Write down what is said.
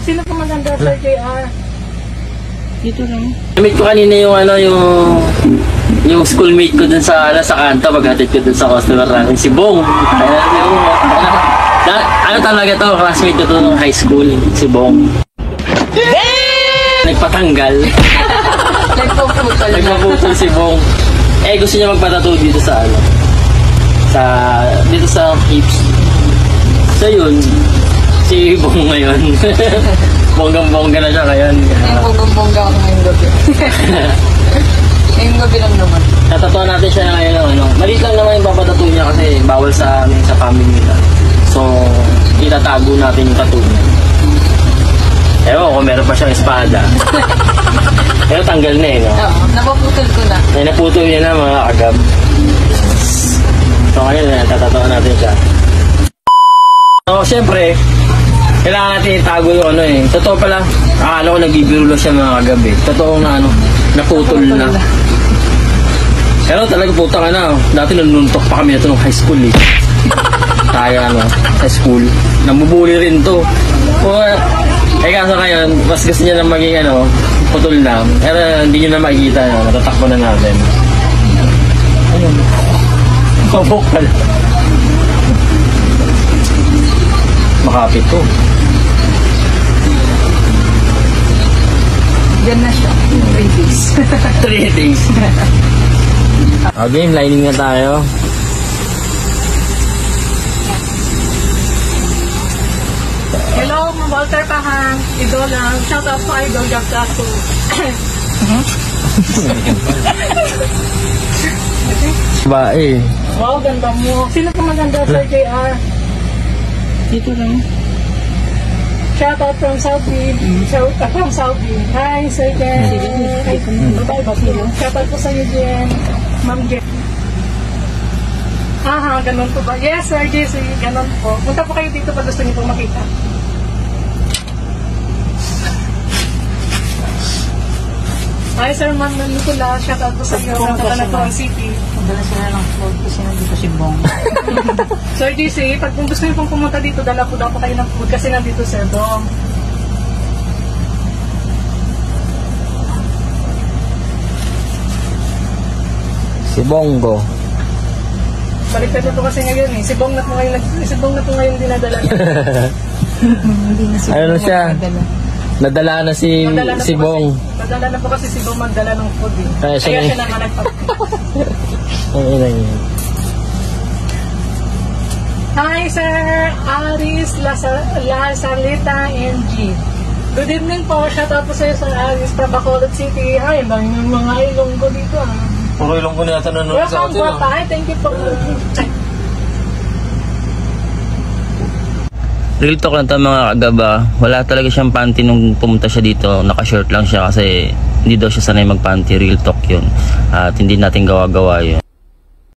Sino po maganda, Sir JR? Dito lang. Meet ko kanina yung yung schoolmate ko dun sa kanto, paghatid ko dun sa customer namin, si Bong. Ano talaga to, classmate ko to nung high school, si Bong. Nagpatanggal. Nagpaputol si Bong. Eh, gusto niya magpatato dito sa dito sa hips. So yun, si Bong ngayon. Bonggang-bongga na siya ngayon. Bonggang-bongga ako ngayong gabi. Ngayong gabi lang naman. Natatuwa natin siya ngayon. Maliit lang naman yung papatato niya kasi bawal sa family nila. So, itatago natin yung tattoo niya. Ewan kung meron pa siyang espada. Pero tanggal na no? Oo, napaputol ko na. Naputol niya na mga agab. So ngayon, tatatawa natin siya. So, siyempre, kailangan natin itago yung Totoo pala, akala ko nagbibiro lang siya mga kagabi. Totoo na naputol na. Pero talaga putang dati nanuntok pa kami na ito nung high school Kaya high school. Namubuli rin to. Kaso ngayon, mas gusto niya na maging putol na. Pero hindi niyo na makikita, natatakbo na natin. Ayun. Pabok pala. Makapit to. Diyan na siya. 3 days. 3 days. Okay, lining na tayo. Hello, Walter Pahang, Idol lang. Shout out po Idol Gagdato. Bae. Wow, ganda mo. Sino po maganda, Sir JR? Dito lang. Shout out from Saudi. From Saudi. Hi, Sir Jen. Hi, bye-bye. Shout out po sa iyo, Jen. Ma'am Jen. Ganun po ba? Yes, Sir JC, ganun po. Punta po kayo dito pag gusto niyo po makita. Hi, Sir Ma'am Nicola. Shout out po sa iyo. Catanatuan City. Dala sila ng food kasi nandito si Bong. Sir JC, pag gusto niyo pong pumunta dito, dala po daw po kayo ng food kasi nandito Sir Bong. Si Bongo. Baliktad na po kasi ngayon Si Bong na po ngayon dinadala niya. Hindi na Ano na siya? Nadala na si Bong. Nadala na po kasi si Bong magdala ng food Kaya siya naman Hi, Sir Aris Lasalita NG. Good evening po. Shout out po sa iyo, Sir Aris, from Bacolod City. Hi, ang dami ng mga Ilonggo dito Puro Ilonggo na yata nanonood sa atin. Welcome po. Hi, thank you po. Real talk lang ito mga kagaba. Wala talaga siyang panty nung pumunta siya dito. Naka-short lang siya kasi hindi daw siya sanay mag-panty. Real talk yun. At hindi natin gawa-gawa yun.